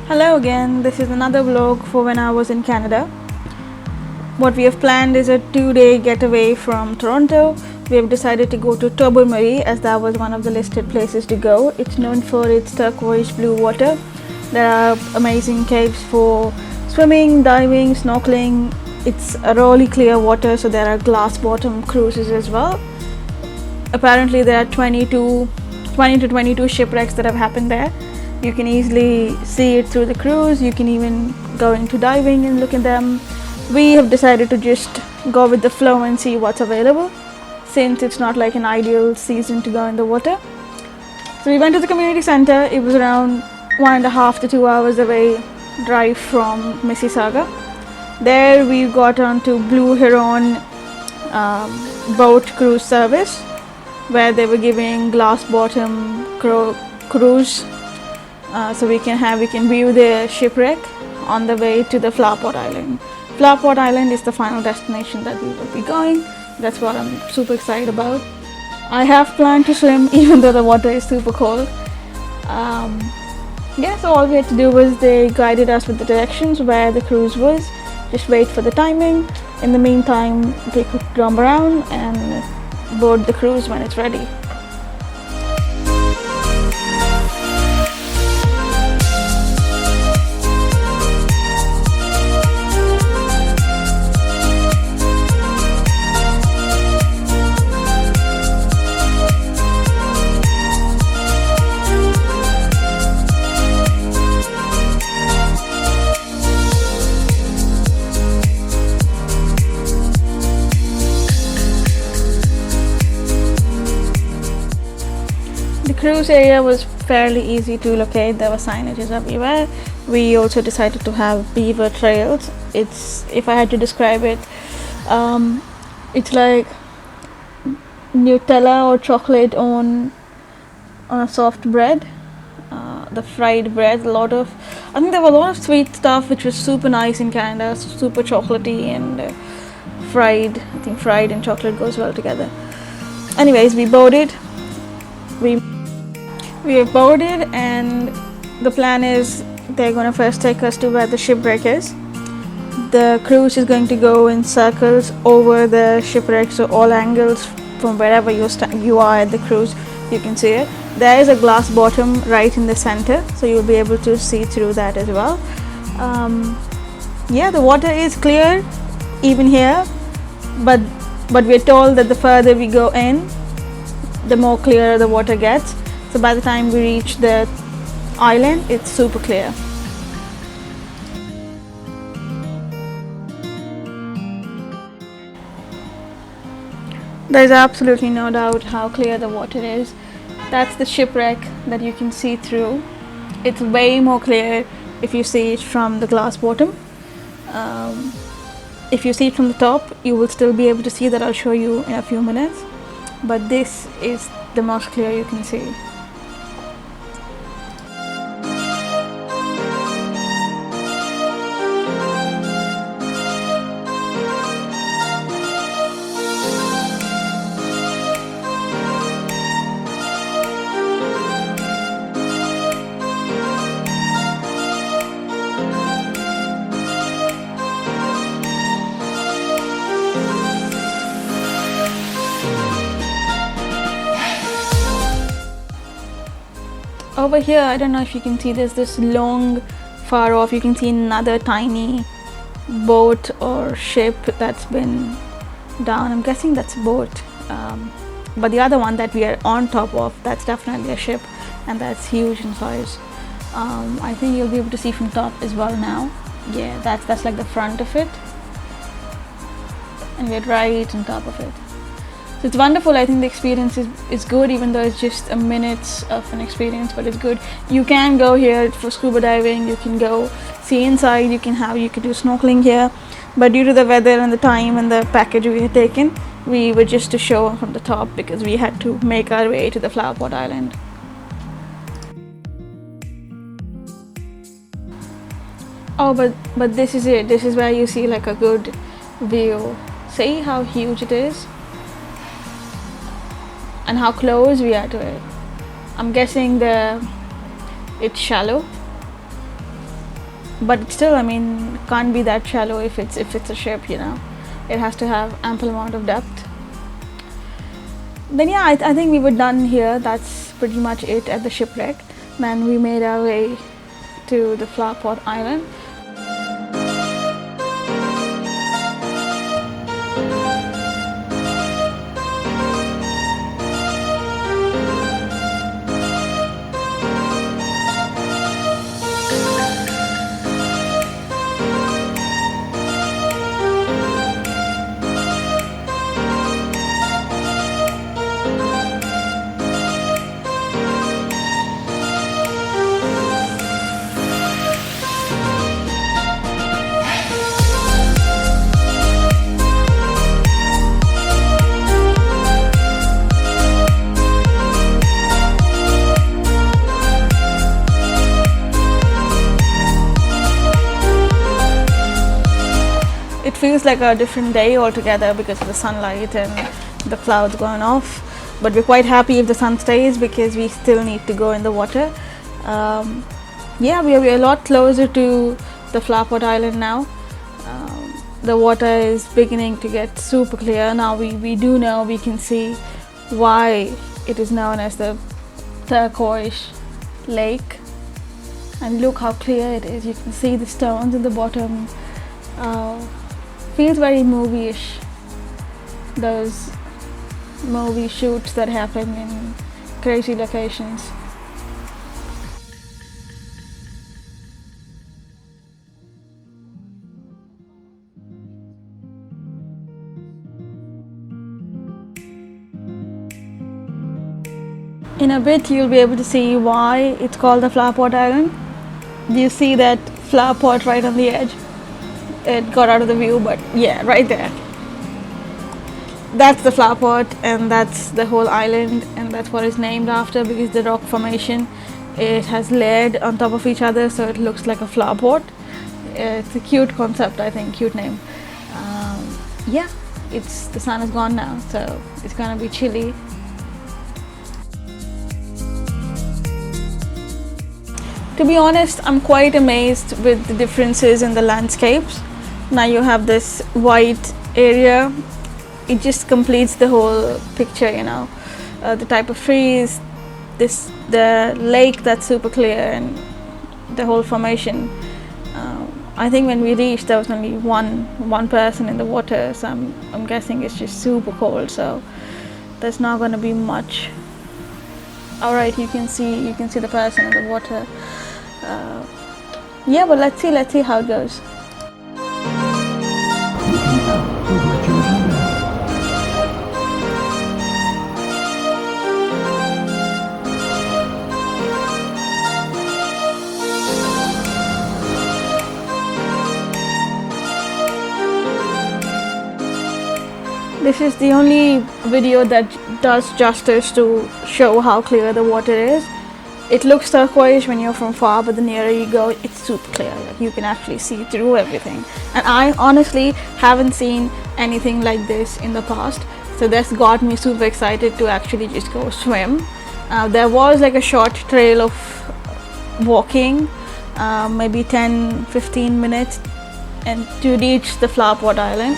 Hello again, this is another vlog for when I was in Canada. What we have planned is a 2-day getaway from Toronto. We have decided to go to Tobermory as that was one of the listed places to go. It's known for its turquoise blue water. There are amazing caves for swimming, diving, snorkeling. It's a really clear water, so there are glass bottom cruises as well. Apparently there are 20 to 22 shipwrecks that have happened there. You can easily see it through the cruise. You can even go into diving and look at them. We have decided to just go with the flow and see what's available, since it's not like an ideal season to go in the water. So we went to the community center. It was around 1.5 to 2 hours away drive from Mississauga. There we got onto Blue Heron boat cruise service, where they were giving glass bottom cruise. So we can view the shipwreck on the way to the Flowerpot Island. Flowerpot Island is the final destination that we will be going. That's what I'm super excited about. I have planned to swim even though the water is super cold. So all we had to do was they guided us with the directions where the cruise was. Just wait for the timing. In the meantime, we could roam around and board the cruise when it's ready. The cruise area was fairly easy to locate. There were signages everywhere. We also decided to have beaver trails. If I had to describe it, it's like Nutella or chocolate on a soft bread. The fried bread, I think there were a lot of sweet stuff which was super nice in Canada, super chocolatey and fried. I think fried and chocolate goes well together. Anyways, we boarded. We have boarded, and the plan is they're going to first take us to where the shipwreck is. The cruise is going to go in circles over the shipwreck, so all angles from wherever you are at the cruise, you can see it. There is a glass bottom right in the center, so you'll be able to see through that as well. The water is clear even here, but we're told that the further we go in, the more clearer the water gets. So by the time we reach the island, it's super clear. There's absolutely no doubt how clear the water is. That's the shipwreck that you can see through. It's way more clear if you see it from the glass bottom. If you see it from the top, you will still be able to see that. I'll show you in a few minutes. But this is the most clear you can see. Over here, I don't know if you can see, there's this long, far off, you can see another tiny boat or ship that's been down. I'm guessing that's a boat. But the other one that we are on top of, that's definitely a ship, and that's huge in size. I think you'll be able to see from top as well now. Yeah, that's like the front of it. And we're right on top of it. So it's wonderful. I think the experience is good, even though it's just a minute of an experience, but it's good. You can go here for scuba diving, you can go see inside, you can do snorkeling here. But due to the weather and the time and the package we had taken, we were just to show from the top because we had to make our way to the Flowerpot Island. Oh, but this is it. This is where you see like a good view. See how huge it is? And how close we are to it. I'm guessing it's shallow. but still, I mean, can't be that shallow if it's a ship, you know. It has to have ample amount of depth. Then yeah, I think we were done here. That's pretty much it at the shipwreck. Then we made our way to the Flowerpot Island. It feels like a different day altogether because of the sunlight and the clouds going off, but we're quite happy if the sun stays because we still need to go in the water. Yeah, we're a lot closer to the Flowerpot Island now. The water is beginning to get super clear now. We do know, we can see why it is known as the turquoise lake, and look how clear it is. You can see the stones at the bottom. Feels very movie-ish, those movie shoots that happen in crazy locations. In a bit you'll be able to see why it's called the Flowerpot Island. Do you see that flower pot right on the edge? It got out of the view, but yeah, right there. That's the flower pot, and that's the whole island, and that's what it's named after, because the rock formation, it has layered on top of each other, so it looks like a flower pot. It's a cute concept, I think, cute name. Yeah, the sun is gone now, so it's gonna be chilly. To be honest, I'm quite amazed with the differences in the landscapes. Now you have this white area, it just completes the whole picture, you know. The type of trees, the lake that's super clear, and the whole formation. I think when we reached there was only one person in the water, so I'm guessing it's just super cold, so there's not going to be much. Alright, you can see the person in the water. Yeah, but let's see how it goes. This is the only video that does justice to show how clear the water is. It looks turquoise when you're from far, but the nearer you go, it's super clear. Like, you can actually see through everything. And I honestly haven't seen anything like this in the past, so that's got me super excited to actually just go swim. There was like a short trail of walking, maybe 10-15 minutes, and to reach the Flowerpot Island.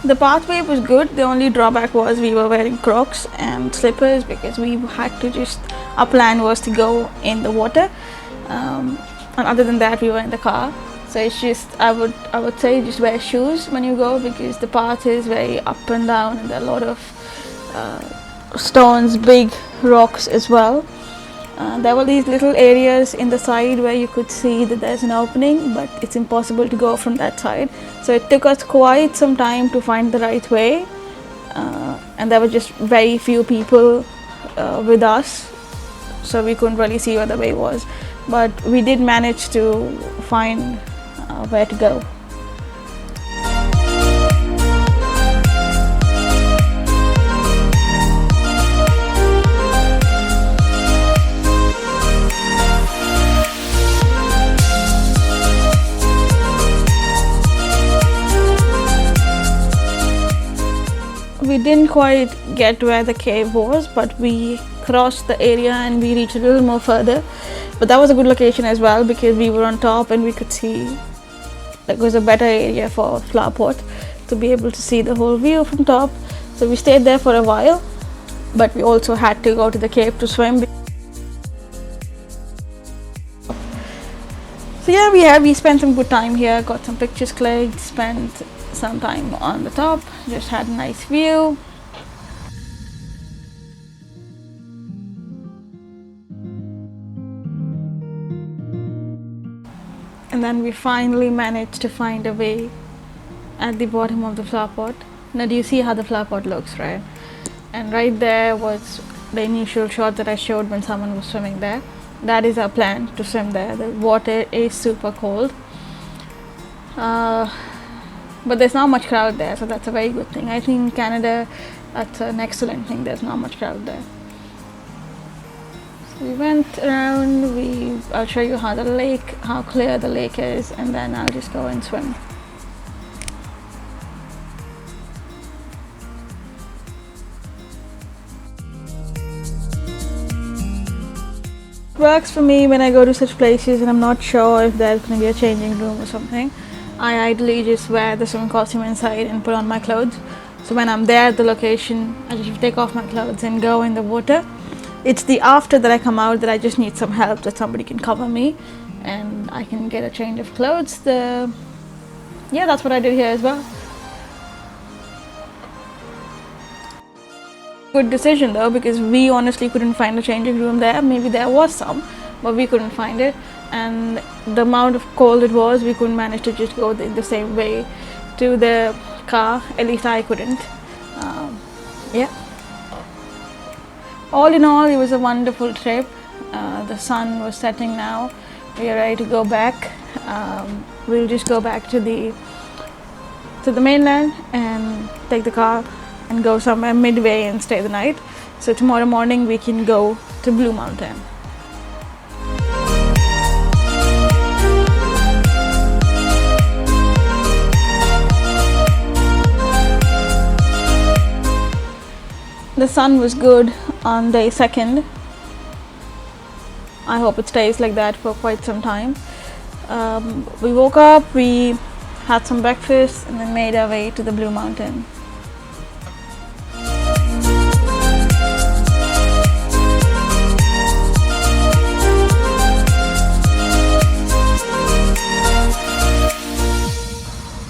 The pathway was good. The only drawback was we were wearing Crocs and slippers because we had to our plan was to go in the water. and other than that we were in the car. So it's just, I would say just wear shoes when you go, because the path is very up and down and there are a lot of stones, big rocks as well. There were these little areas in the side where you could see that there's an opening, but it's impossible to go from that side. So it took us quite some time to find the right way, and there were just very few people with us, so we couldn't really see where the way was. But we did manage to find where to go. We didn't quite get where the cave was, but we crossed the area and we reached a little more further. But that was a good location as well, because we were on top and we could see, it was a better area for flower pot to be able to see the whole view from top. So we stayed there for a while, but we also had to go to the cave to swim. So yeah, we spent some good time here, got some pictures clicked, spent some time on the top, just had a nice view. And then we finally managed to find a way at the bottom of the flower pot. Now do you see how the flower pot looks, right? And right there was the initial shot that I showed when someone was swimming there. That is our plan, to swim there. The water is super cold. But there's not much crowd there, so that's a very good thing. I think in Canada, that's an excellent thing. There's not much crowd there. So we went around. I'll show you how clear the lake is, and then I'll just go and swim. It works for me when I go to such places and I'm not sure if there's going to be a changing room or something. I ideally just wear the swimming costume inside and put on my clothes. So when I'm there at the location, I just take off my clothes and go in the water. It's the after that I come out that I just need some help, that somebody can cover me and I can get a change of clothes. Yeah, that's what I did here as well. Good decision though, because we honestly couldn't find a changing room there. Maybe there was some, but we couldn't find it. And the amount of cold it was, we couldn't manage to just go the same way to the car. At least I couldn't. Yeah. All in all, it was a wonderful trip. The sun was setting now. We are ready to go back. We'll just go back to the mainland and take the car and go somewhere midway and stay the night. So tomorrow morning we can go to Blue Mountain. The sun was good on day 2nd. I hope it stays like that for quite some time. We woke up, we had some breakfast and then made our way to the Blue Mountain.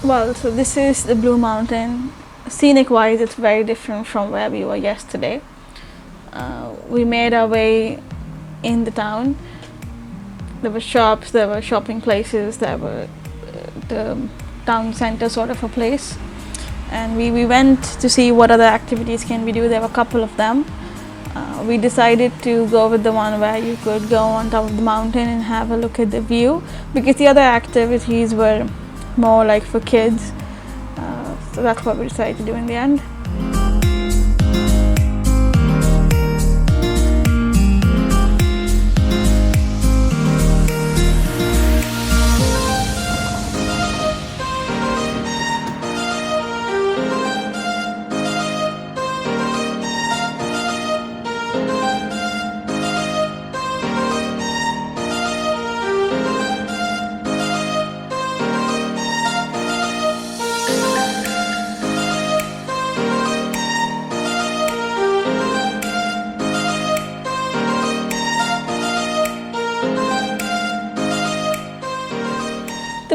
Well, so this is the Blue Mountain. Scenic wise, it's very different from where we were yesterday. We made our way in the town. There were shops, there were shopping places, there were the town center sort of a place. And we went to see what other activities can we do. There were a couple of them. We decided to go with the one where you could go on top of the mountain and have a look at the view, because the other activities were more like for kids. So that's what we decided to do in the end.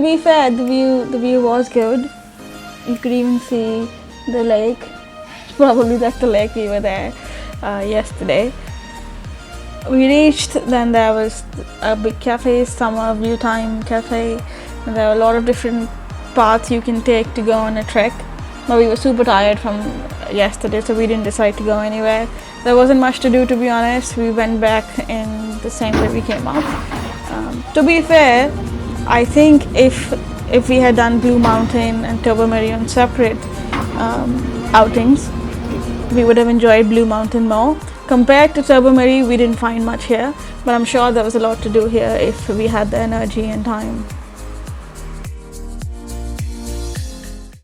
be fair, the view was good. You could even see the lake. Probably that's the lake we were there yesterday. We reached, then there was a big cafe, Summer View Time Cafe, and there were a lot of different paths you can take to go on a trek. But we were super tired from yesterday, so we didn't decide to go anywhere. There wasn't much to do, to be honest. We went back in the same way we came up. To be fair, I think if we had done Blue Mountain and Tobermory on separate outings, we would have enjoyed Blue Mountain more. Compared to Tobermory, we didn't find much here, but I'm sure there was a lot to do here if we had the energy and time.